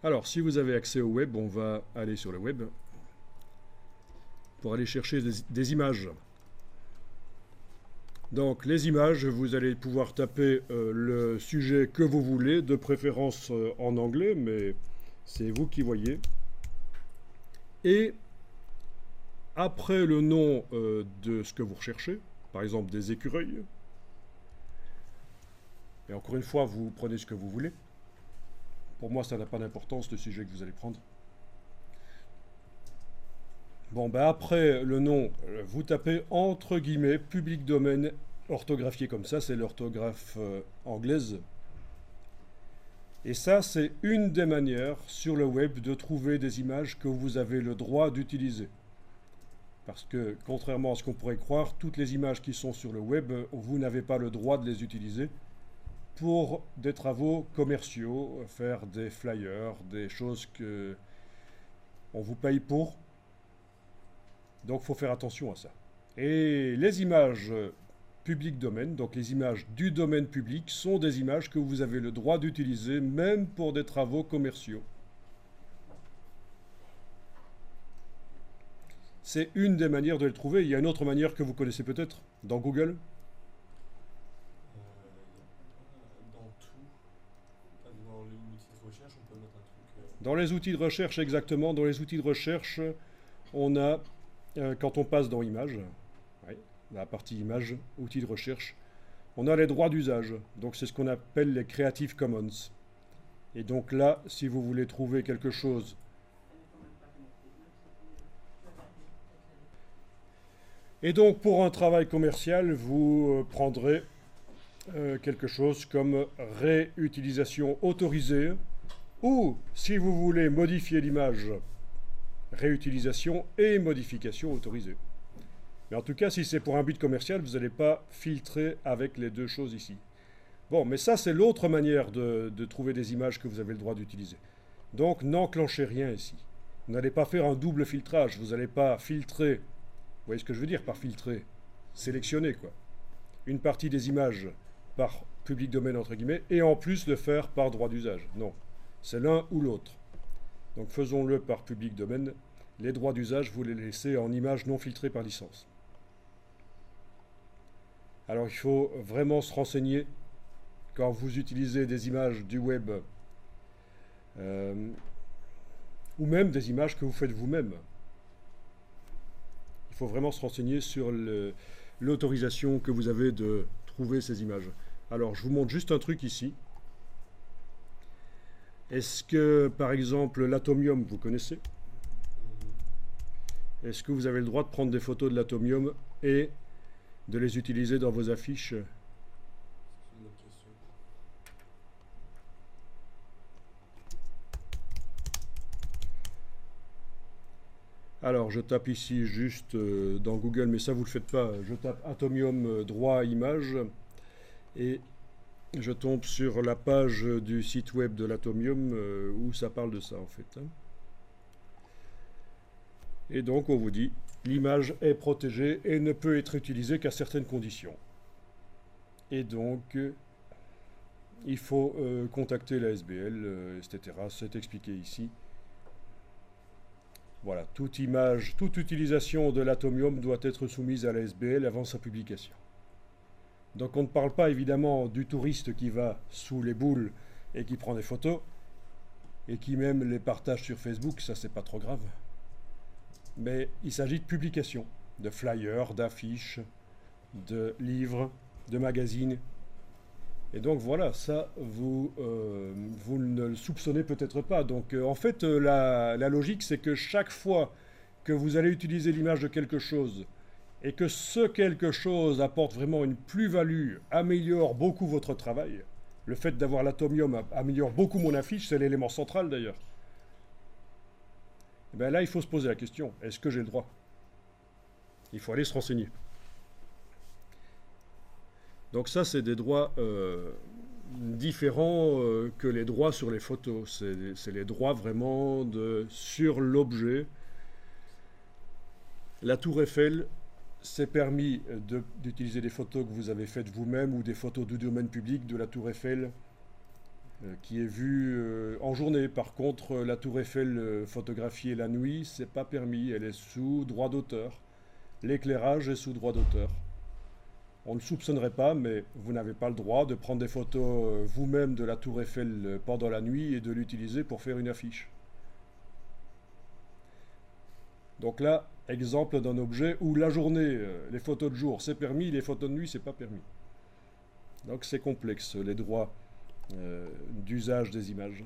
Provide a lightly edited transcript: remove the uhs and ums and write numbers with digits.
Alors, si vous avez accès au web, on va aller sur le web pour aller chercher des images. Donc, les images, vous allez pouvoir taper le sujet que vous voulez, de préférence en anglais, mais c'est vous qui voyez. Et après le nom de ce que vous recherchez, par exemple des écureuils, et encore une fois, vous prenez ce que vous voulez. Pour moi, ça n'a pas d'importance, le sujet que vous allez prendre. Bon, ben après le nom, vous tapez entre guillemets public domaine orthographié comme ça, c'est l'orthographe anglaise. Et ça, c'est une des manières sur le web de trouver des images que vous avez le droit d'utiliser. Parce que, contrairement à ce qu'on pourrait croire, toutes les images qui sont sur le web, vous n'avez pas le droit de les utiliser pour des travaux commerciaux, faire des flyers, des choses que on vous paye pour. Donc il faut faire attention à ça. Et les images public domaine, donc les images du domaine public, sont des images que vous avez le droit d'utiliser même pour des travaux commerciaux. C'est une des manières de les trouver. Il y a une autre manière que vous connaissez peut-être dans Google. Dans tout, dans l'outil de recherche, on peut mettre un truc. Dans les outils de recherche, exactement, dans les outils de recherche, on a, quand on passe dans Images, oui, la partie Images, outils de recherche, on a les droits d'usage. Donc c'est ce qu'on appelle les Creative Commons. Et donc là, si vous voulez trouver quelque chose et donc pour un travail commercial, vous prendrez quelque chose comme réutilisation autorisée, ou si vous voulez modifier l'image, réutilisation et modification autorisée. Mais en tout cas, si c'est pour un but commercial, vous n'allez pas filtrer avec les deux choses ici. Bon, mais ça, c'est l'autre manière de trouver des images que vous avez le droit d'utiliser. Donc, n'enclenchez rien ici. Vous n'allez pas faire un double filtrage. Vous n'allez pas filtrer. Vous voyez ce que je veux dire par filtrer? Sélectionner, quoi. Une partie des images par public domaine, entre guillemets, et en plus le faire par droit d'usage. Non. C'est l'un ou l'autre. Donc, faisons-le par public domaine. Les droits d'usage, vous les laissez en images non filtrées par licence. Alors, il faut vraiment se renseigner quand vous utilisez des images du web ou même des images que vous faites vous-même. Il faut vraiment se renseigner sur l'autorisation que vous avez de trouver ces images. Alors, je vous montre juste un truc ici. Est-ce que, par exemple, l'atomium, vous connaissez? Est-ce que vous avez le droit de prendre des photos de l'atomium et de les utiliser dans vos affiches? C'est une autre question. Alors, je tape ici juste dans Google, mais ça vous le faites pas. Je tape Atomium droit image et je tombe sur la page du site web de l'Atomium où ça parle de ça en fait. Et donc, on vous dit, l'image est protégée et ne peut être utilisée qu'à certaines conditions. Et donc, il faut contacter la SBL, etc. C'est expliqué ici. Voilà, toute image, toute utilisation de l'atomium doit être soumise à la SBL avant sa publication. Donc on ne parle pas évidemment du touriste qui va sous les boules et qui prend des photos et qui même les partage sur Facebook, ça c'est pas trop grave. Mais il s'agit de publications, de flyers, d'affiches, de livres, de magazines. Et donc voilà, ça, vous ne le soupçonnez peut-être pas. Donc en fait, la logique, c'est que chaque fois que vous allez utiliser l'image de quelque chose, et que ce quelque chose apporte vraiment une plus-value, améliore beaucoup votre travail, le fait d'avoir l'atomium améliore beaucoup mon affiche, c'est l'élément central d'ailleurs. Et bien là, il faut se poser la question, est-ce que j'ai le droit? Il faut aller se renseigner. Donc ça, c'est des droits différents que les droits sur les photos. C'est les droits vraiment sur l'objet. La tour Eiffel, c'est permis d'utiliser des photos que vous avez faites vous-même ou des photos du domaine public de la tour Eiffel. qui est vue en journée. Par contre, la tour Eiffel photographiée la nuit, c'est pas permis, elle est sous droit d'auteur. L'éclairage est sous droit d'auteur. On ne le soupçonnerait pas, mais vous n'avez pas le droit de prendre des photos vous-même de la tour Eiffel pendant la nuit et de l'utiliser pour faire une affiche. Donc là, exemple d'un objet où la journée, les photos de jour c'est permis, les photos de nuit c'est pas permis. Donc c'est complexe, les droits d'usage des images.